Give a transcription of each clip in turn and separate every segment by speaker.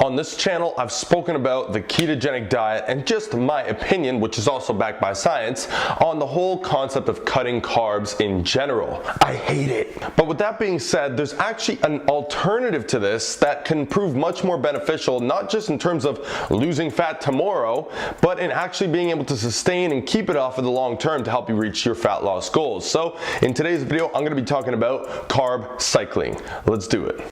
Speaker 1: On this channel, I've spoken about the ketogenic diet and just my opinion, which is also backed by science, on the whole concept of cutting carbs in general. I hate it. But with that being said, there's actually an alternative to this that can prove much more beneficial, not just in terms of losing fat tomorrow, but in actually being able to sustain and keep it off in the long term to help you reach your fat loss goals. So in today's video, I'm going to be talking about carb cycling. Let's do it.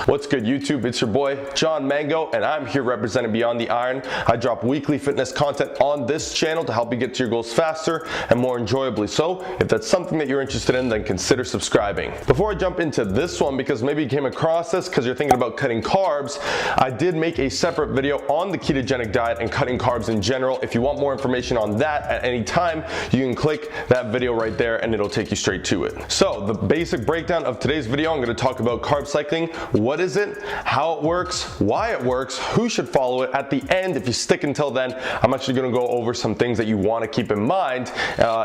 Speaker 1: What's good, YouTube? It's your boy John Mango, and I'm here representing Beyond the Iron. I drop weekly fitness content on this channel to help you get to your goals faster and more enjoyably. So if that's something that you're interested in, then consider subscribing. Before I jump into this one, because maybe you came across this because you're thinking about cutting carbs, I did make a separate video on the ketogenic diet and cutting carbs in general. If you want more information on that at any time, you can click that video right there and it'll take you straight to it. So the basic breakdown of today's video, I'm going to talk about carb cycling. What is it, how it works, why it works, who should follow it. At the end, if you stick until then, I'm actually going to go over some things that you want to keep in mind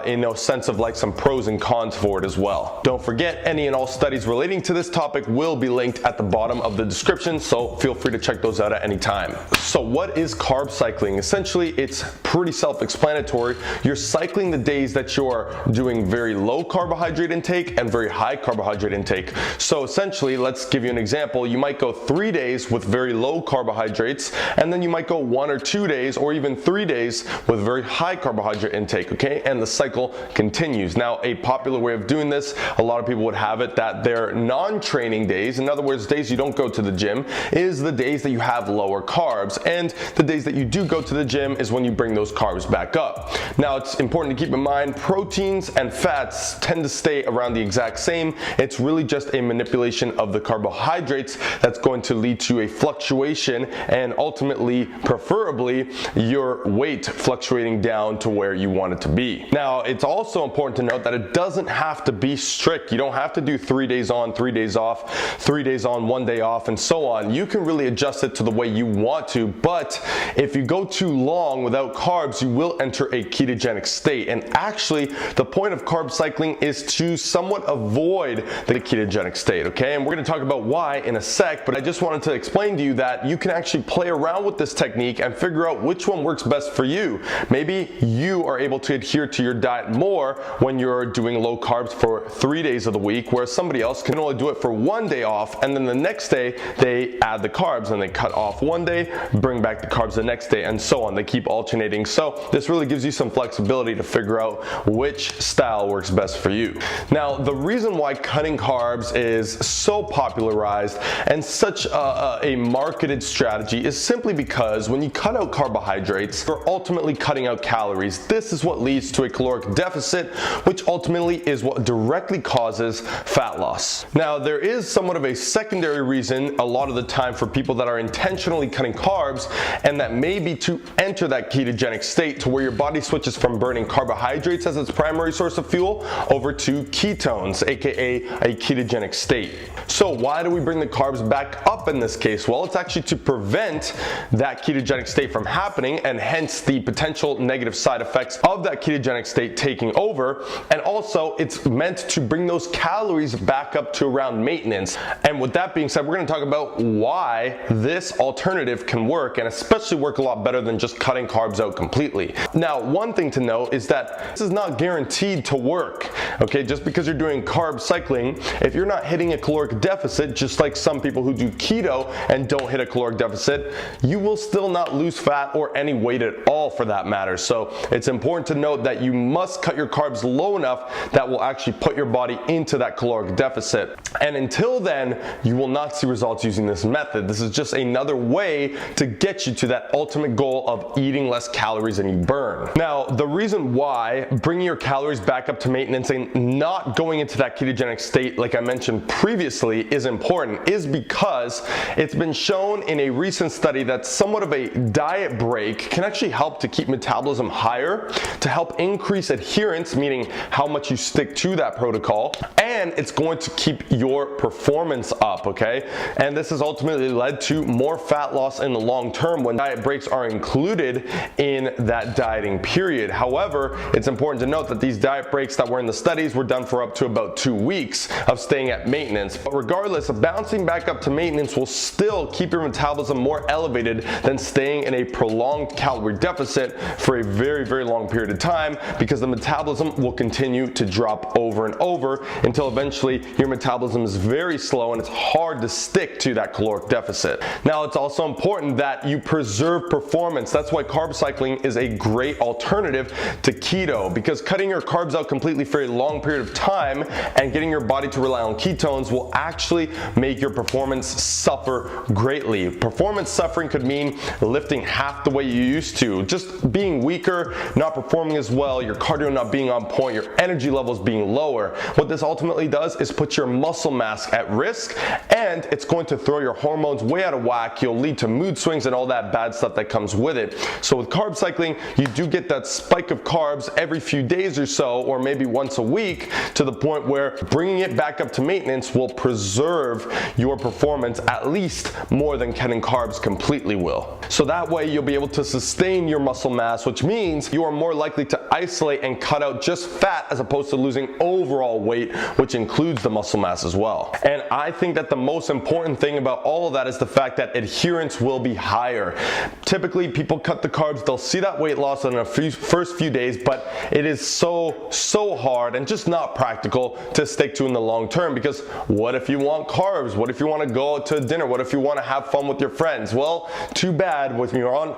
Speaker 1: in a sense of like some pros and cons for it as well. Don't forget, any and all studies relating to this topic will be linked at the bottom of the description, so feel free to check those out at any time. So what is carb cycling? Essentially, it's pretty self-explanatory. You're cycling the days that you're doing very low carbohydrate intake and very high carbohydrate intake. So essentially, let's give you an example. You might go 3 days with very low carbohydrates, and then you might go 1 or 2 days or even 3 days with very high carbohydrate intake, okay? And the cycle continues. Now, a popular way of doing this, a lot of people would have it that their non-training days, in other words, days you don't go to the gym, is the days that you have lower carbs, and the days that you do go to the gym is when you bring those carbs back up. Now, it's important to keep in mind, proteins and fats tend to stay around the exact same. It's really just a manipulation of the carbohydrates that's going to lead to a fluctuation and ultimately, preferably, your weight fluctuating down to where you want it to be. Now, it's also important to note that it doesn't have to be strict. You don't have to do 3 days on, 3 days off, 3 days on, 1 day off, and so on. You can really adjust it to the way you want to, but if you go too long without carbs, you will enter a ketogenic state. And actually, the point of carb cycling is to somewhat avoid the ketogenic state, okay? And we're gonna talk about why in a sec, but I just wanted to explain to you that you can actually play around with this technique and figure out which one works best for you. Maybe you are able to adhere to your diet more when you're doing low carbs for 3 days of the week, whereas somebody else can only do it for 1 day off, and then the next day they add the carbs and they cut off 1 day, bring back the carbs the next day, and so on. They keep alternating. So this really gives you some flexibility to figure out which style works best for you. Now, the reason why cutting carbs is so popularized and such a marketed strategy is simply because when you cut out carbohydrates, you're ultimately cutting out calories. This is what leads to a caloric deficit, which ultimately is what directly causes fat loss. Now, there is somewhat of a secondary reason a lot of the time for people that are intentionally cutting carbs, and that may be to enter that ketogenic state to where your body switches from burning carbohydrates as its primary source of fuel over to ketones, aka a ketogenic state. So why do we bring the carbs back up in this case? Well, it's actually to prevent that ketogenic state from happening, and hence the potential negative side effects of that ketogenic state taking over. And also, it's meant to bring those calories back up to around maintenance. And with that being said, we're going to talk about why this alternative can work, and especially work a lot better than just cutting carbs out completely. Now, one thing to note is that this is not guaranteed to work. Okay, just because you're doing carb cycling, if you're not hitting a caloric deficit, just like some people who do keto and don't hit a caloric deficit, you will still not lose fat or any weight at all for that matter. So it's important to note that you must cut your carbs low enough that will actually put your body into that caloric deficit. And until then, you will not see results using this method. This is just another way to get you to that ultimate goal of eating less calories than you burn. Now, the reason why bringing your calories back up to maintenance and reason not going into that ketogenic state, like I mentioned previously, is important is because it's been shown in a recent study that somewhat of a diet break can actually help to keep metabolism higher, to help increase adherence, meaning how much you stick to that protocol, and it's going to keep your performance up, okay? And this has ultimately led to more fat loss in the long term when diet breaks are included in that dieting period. However, it's important to note that these diet breaks that were in the studies were done for up to about 2 weeks of staying at maintenance. But regardless, bouncing back up to maintenance will still keep your metabolism more elevated than staying in a prolonged calorie deficit for a very, very long period of time, because the metabolism will continue to drop over and over until eventually your metabolism is very slow and it's hard to stick to that caloric deficit. Now, it's also important that you preserve performance. That's why carb cycling is a great alternative to keto, because cutting your carbs out completely for a long period of time and getting your body to rely on ketones will actually make your performance suffer greatly. Performance suffering could mean lifting half the way you used to, just being weaker, not performing as well, your cardio not being on point, your energy levels being lower. What this ultimately does is put your muscle mass at risk, and it's going to throw your hormones way out of whack. You'll lead to mood swings and all that bad stuff that comes with it. So with carb cycling, you do get that spike of carbs every few days or so, or maybe once a week, to the point where bringing it back up to maintenance will preserve your performance at least more than cutting carbs completely will. So that way you'll be able to sustain your muscle mass, which means you are more likely to isolate and cut out just fat as opposed to losing overall weight, which includes the muscle mass as well. And I think that the most important thing about all of that is the fact that adherence will be higher. Typically, people cut the carbs, they'll see that weight loss in the first few days, but it is so hard and just not practical to stick to in the long term, because what if you want carbs? What if you want to go out to dinner? What if you want to have fun with your friends? Well, too bad. When you're on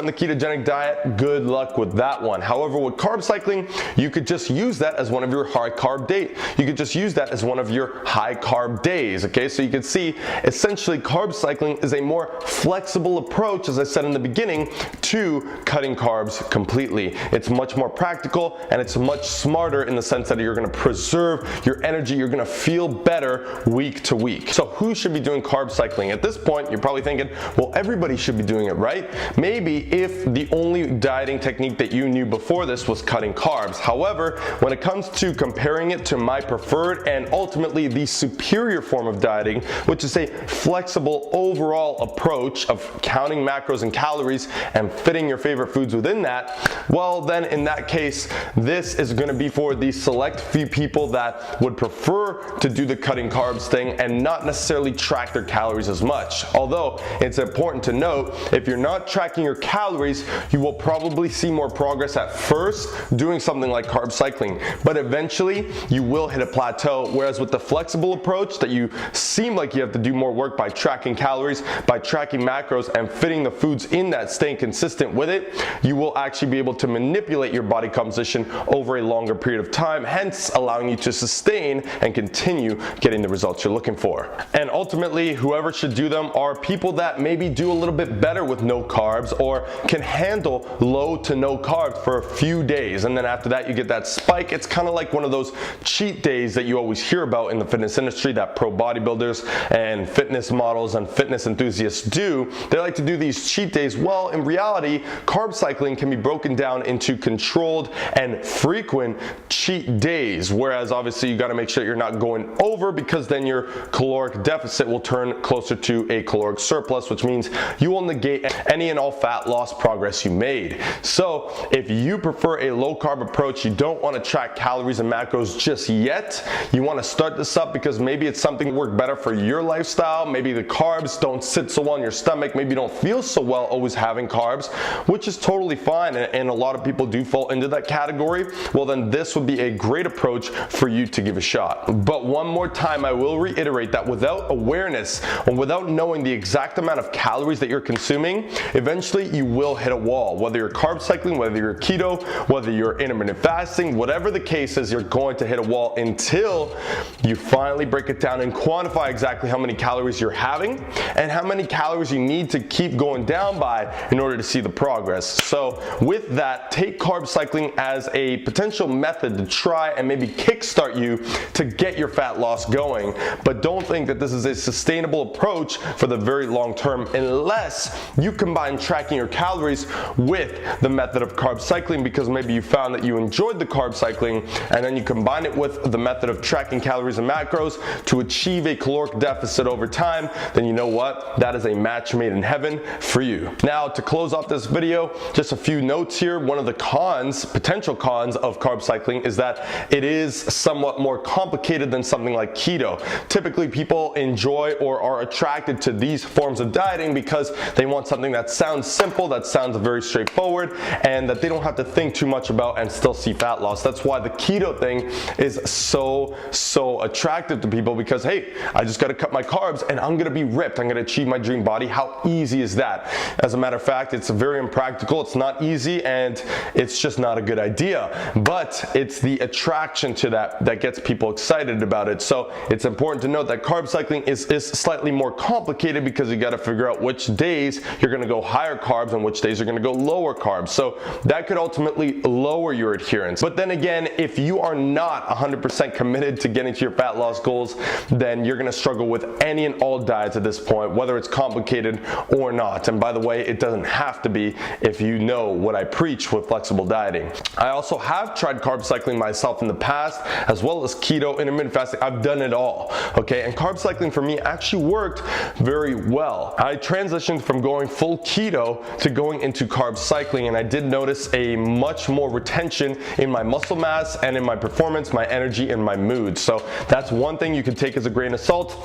Speaker 1: the ketogenic diet, good luck with that one. However, with carb cycling, you could just use that as one of your high carb days. You could just use that as one of your high carb days, okay? So you can see, essentially, carb cycling is a more flexible approach, as I said in the beginning, to cutting carbs completely. It's much more practical, and it's much smarter in the sense that you're gonna preserve your energy, you're gonna feel better week to week. So who should be doing carb cycling? At this point, you're probably thinking, well, everybody should be doing it, right? Maybe if the only dieting technique that you knew before this was cutting carbs. However, when it comes to comparing it to my preferred and ultimately the superior form of dieting, which is a flexible overall approach of counting macros and calories and fitting your favorite foods within that, well, then in that case, this is going to be for the select few people that would prefer to do the cutting carbs thing and not necessarily track their calories as much. Although it's important to note, if you're not tracking your calories, you will probably see more progress at first doing something like carb cycling, but eventually you will hit a plateau. Whereas with the flexible approach, that you seem like you have to do more work by tracking calories, by tracking macros, and fitting the foods in that, staying consistent with it, you will actually be able to manipulate your body composition over a longer period of time, hence allowing you to sustain and continue getting the results you're looking for. And ultimately, whoever should do them are people that maybe do a little bit better with no carbs, or can handle low to no carbs for a few days, and then after that you get that spike. It's kind of like one of those cheat days that you always hear about in the fitness industry that pro bodybuilders and fitness models and fitness enthusiasts do. They like to do these cheat days. Well, in reality, carb cycling can be broken down into controlled and frequent cheat days, whereas obviously you got to make sure you're not going over, because then your caloric deficit will turn closer to a caloric surplus, which means you will negate any and all fat loss progress you made. So if you prefer a low carb approach, you don't want to track calories and macros just yet, you want to start this up because maybe it's something that works better for your lifestyle, maybe the carbs don't sit so well in your stomach, maybe you don't feel so well always having carbs, which is totally fine, and a lot of people do fall into that category, well then this would be a great approach for you to give a shot. But one more time, I will reiterate that without awareness and without knowing the exact amount of calories that you're consuming, eventually you will hit a wall. Whether you're carb cycling, whether you're keto, whether you're intermittent fasting, whatever the case is, you're going to hit a wall until you finally break it down and quantify exactly how many calories you're having and how many calories you need to keep going down by in order to see the progress. So with that, take carb cycling as a potential method to try try and maybe kickstart you to get your fat loss going, but don't think that this is a sustainable approach for the very long term unless you combine tracking your calories with the method of carb cycling, because maybe you found that you enjoyed the carb cycling and then you combine it with the method of tracking calories and macros to achieve a caloric deficit over time. Then you know what? That is a match made in heaven for you. Now, to close off this video, just a few notes here. One of the cons, potential cons of carb cycling is that it is somewhat more complicated than something like keto. Typically, people enjoy or are attracted to these forms of dieting because they want something that sounds simple, that sounds very straightforward, and that they don't have to think too much about and still see fat loss. That's why the keto thing is so attractive to people, because hey, I just got to cut my carbs and I'm gonna be ripped, I'm gonna achieve my dream body. How easy is that? As a matter of fact, it's very impractical, it's not easy, and it's just not a good idea. But it's the attraction to that gets people excited about it. So it's important to note that carb cycling is slightly more complicated, because you got to figure out which days you're going to go higher carbs and which days you're going to go lower carbs. So that could ultimately lower your adherence. But then again, if you are not 100% committed to getting to your fat loss goals, then you're going to struggle with any and all diets at this point, whether it's complicated or not. And by the way, it doesn't have to be if you know what I preach with flexible dieting. I also have tried carb cycling myself in the past, as well as keto, intermittent fasting. I've done it all, okay? And carb cycling for me actually worked very well. I transitioned from going full keto to going into carb cycling, and I did notice a much more retention in my muscle mass and in my performance, my energy, and my mood. So that's one thing you can take as a grain of salt.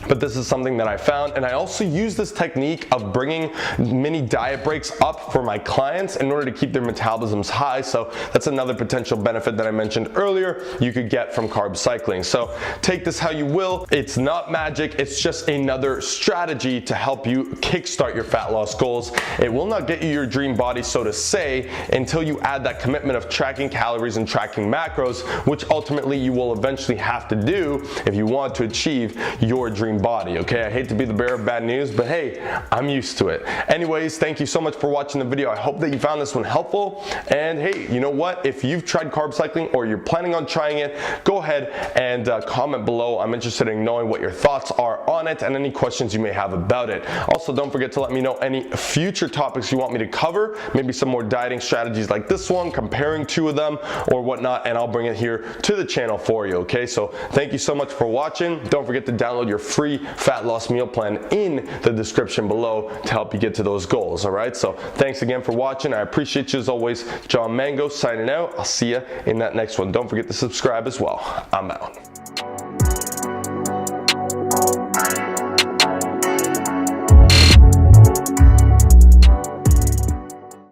Speaker 1: But this is something that I found, and I also use this technique of bringing mini diet breaks up for my clients in order to keep their metabolisms high. So that's another potential benefit that I mentioned earlier you could get from carb cycling. So take this how you will. It's not magic, it's just another strategy to help you kickstart your fat loss goals. It will not get you your dream body, so to say, until you add that commitment of tracking calories and tracking macros, which ultimately you will eventually have to do if you want to achieve your dream body, okay? I hate to be the bearer of bad news, but hey, I'm used to it. Anyways, thank you so much for watching the video. I hope that you found this one helpful. And hey, you know what? If you've tried carb cycling or you're planning on trying it, go ahead and comment below. I'm interested in knowing what your thoughts are on it and any questions you may have about it. Also, don't forget to let me know any future topics you want me to cover, maybe some more dieting strategies like this one, comparing two of them or whatnot, and I'll bring it here to the channel for you, okay? So thank you so much for watching. Don't forget to download your free fat loss meal plan in the description below to help you get to those goals. All right, so thanks again for watching. I appreciate you as always. John Mango signing out. I'll see you in that next one. Don't forget to subscribe as well. I'm out.